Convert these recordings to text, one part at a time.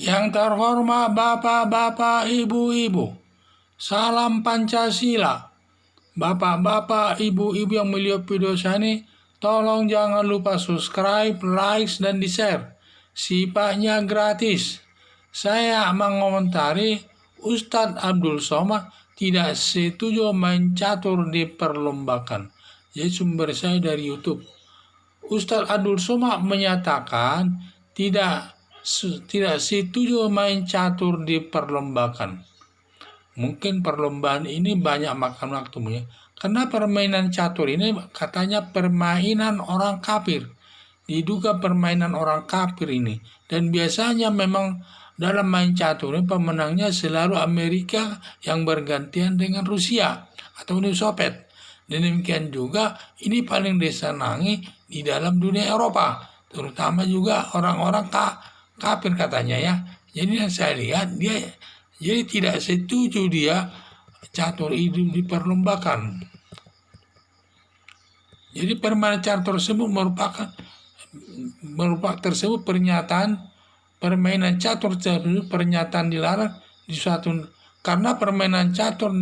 Yang terhormat bapak-bapak, ibu-ibu, salam Pancasila. Bapak-bapak, ibu-ibu yang melihat video saya ini, tolong jangan lupa subscribe, like, dan di-share. Sifatnya gratis. Saya mengomentari Ustadz Abdul Somad tidak setuju main catur diperlombakan. Jadi sumber saya dari YouTube. Ustadz Abdul Somad menyatakan tidak setuju main catur diperlombakan. Mungkin perlombaan ini banyak makan waktunya. Karena permainan catur ini katanya permainan orang kafir. Diduga permainan orang kafir ini. Dan biasanya memang dalam main catur ini pemenangnya selalu Amerika yang bergantian dengan Rusia atau Uni Soviet. Dan demikian juga ini paling disenangi di dalam dunia Eropa. Terutama juga orang-orang kafir katanya ya. Jadi yang saya lihat dia jadi tidak setuju dia catur itu diperlombakan. Jadi permainan catur tersebut merupakan pernyataan permainan catur tersebut pernyataan dilarang di suatu karena permainan catur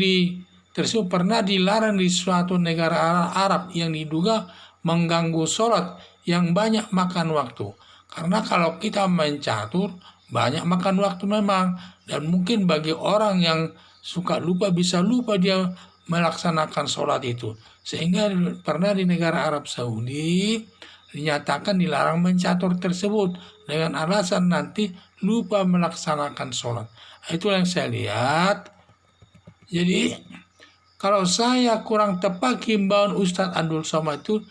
tersebut pernah dilarang di suatu negara Arab yang diduga mengganggu sholat yang banyak makan waktu. Karena kalau kita main catur banyak makan waktu memang, dan mungkin bagi orang yang suka lupa bisa lupa dia melaksanakan sholat itu. Sehingga pernah di negara Arab Saudi dinyatakan dilarang main catur tersebut dengan alasan nanti lupa melaksanakan sholat. Itu yang saya lihat. Jadi kalau saya kurang tepat himbauan Ustadz Abdul Somad itu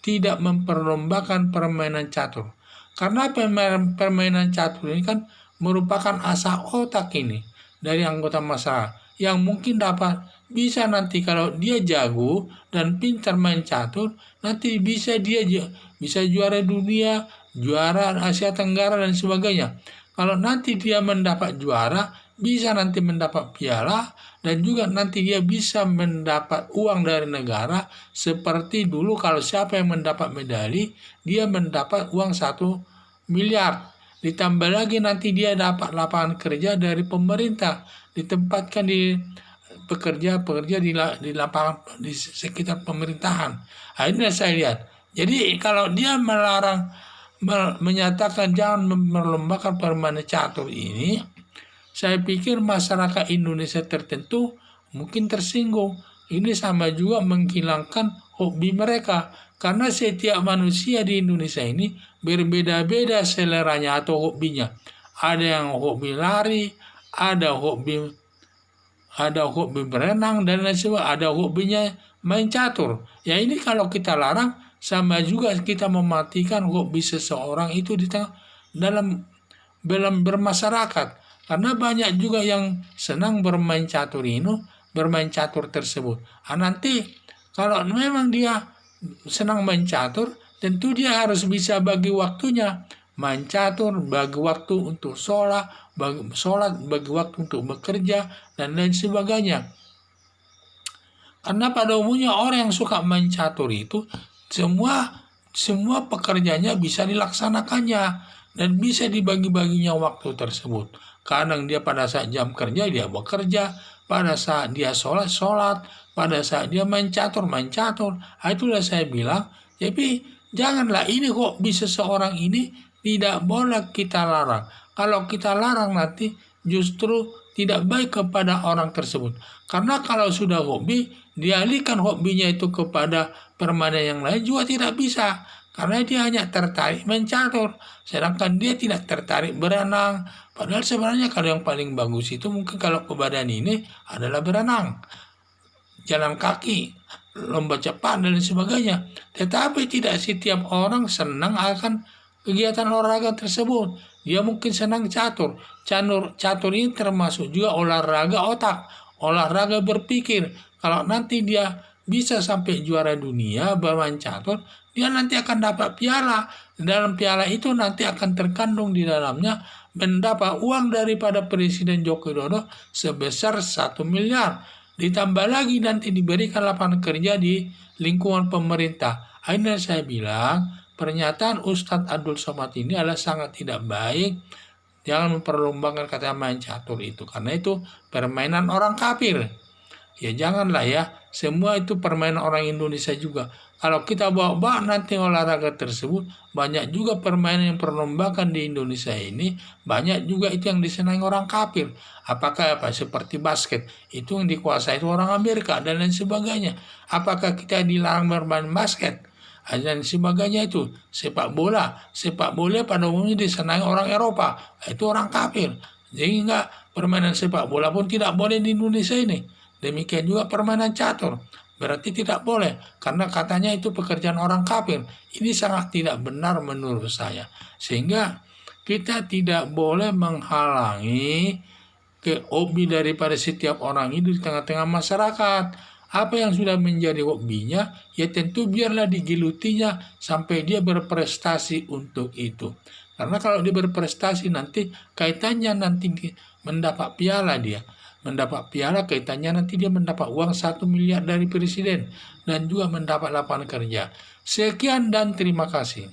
tidak memperlombakan permainan catur. Karena permainan catur ini kan merupakan asah otak ini dari anggota masyarakat yang mungkin bisa nanti kalau dia jago dan pintar main catur, nanti bisa juara dunia, juara Asia Tenggara dan sebagainya. Kalau nanti dia mendapat juara, bisa nanti mendapat piala dan juga nanti dia bisa mendapat uang dari negara seperti dulu kalau siapa yang mendapat medali, dia mendapat uang 1 miliar. Ditambah lagi nanti dia dapat lapangan kerja dari pemerintah, ditempatkan di pekerja di lapangan di sekitar pemerintahan. Ini saya lihat. Jadi kalau dia menyatakan jangan memperlombakan permainan catur ini, saya pikir masyarakat Indonesia tertentu mungkin tersinggung. Ini sama juga menghilangkan hobi mereka. Karena setiap manusia di Indonesia ini berbeda-beda seleranya atau hobinya. Ada yang hobi lari, ada hobi berenang dan lain sebagainya, ada hobinya main catur. Ya ini kalau kita larang sama juga kita mematikan hobi seseorang itu dalam bermasyarakat. Karena banyak juga yang senang bermain catur tersebut. Nanti kalau memang dia senang main catur, tentu dia harus bisa bagi waktunya. Main catur, bagi waktu untuk sholat, bagi waktu untuk bekerja, dan lain sebagainya. Karena pada umumnya orang yang suka main catur itu, semua pekerjaannya bisa dilaksanakannya, dan bisa dibagi-baginya waktu tersebut. Kadang dia pada saat jam kerja, dia bekerja, pada saat dia sholat, pada saat dia main catur. Itulah saya bilang, tapi janganlah ini kok bisa seorang ini tidak boleh kita larang. Kalau kita larang nanti justru tidak baik kepada orang tersebut. Karena kalau sudah hobi, dialihkan hobinya itu kepada permainan yang lain juga tidak bisa. Karena dia hanya tertarik main catur, sedangkan dia tidak tertarik berenang. Padahal sebenarnya kalau yang paling bagus itu mungkin kalau ke badan ini adalah berenang, jalan kaki, lomba cepat dan sebagainya. Tetapi tidak setiap orang senang akan kegiatan olahraga tersebut. Dia mungkin senang catur. Catur ini termasuk juga olahraga otak, olahraga berpikir. Kalau nanti dia bisa sampai juara dunia bermain catur, dia nanti akan dapat piala. Dalam piala itu nanti akan terkandung di dalamnya mendapat uang daripada Presiden Joko Widodo sebesar 1 miliar. Ditambah lagi nanti diberikan lapangan kerja di lingkungan pemerintah. Akhirnya saya bilang, pernyataan Ustadz Abdul Somad ini adalah sangat tidak baik. Jangan memperlombakan kata main catur itu, karena itu permainan orang kafir. Ya janganlah ya, semua itu permainan orang Indonesia juga. Kalau kita bawa-bawa nanti olahraga tersebut, banyak juga permainan yang perlombakan di Indonesia ini, banyak juga itu yang disenangi orang kafir. Apakah apa? Seperti basket, itu yang dikuasai itu orang Amerika dan lain sebagainya. Apakah kita dilarang bermain basket? Dan sebagainya itu. Sepak bola pada umumnya disenangi orang Eropa, itu orang kafir. Sehingga permainan sepak bola pun tidak boleh di Indonesia ini. Demikian juga permainan catur. Berarti tidak boleh, karena katanya itu pekerjaan orang kafir. Ini sangat tidak benar menurut saya. Sehingga kita tidak boleh menghalangi hobi daripada setiap orang itu di tengah-tengah masyarakat. Apa yang sudah menjadi hobinya, ya tentu biarlah digelutinya sampai dia berprestasi untuk itu. Karena kalau dia berprestasi nanti kaitannya nanti mendapat piala dia. Mendapat piala kaitannya nanti dia mendapat uang 1 miliar dari presiden dan juga mendapat lapangan kerja. Sekian dan terima kasih.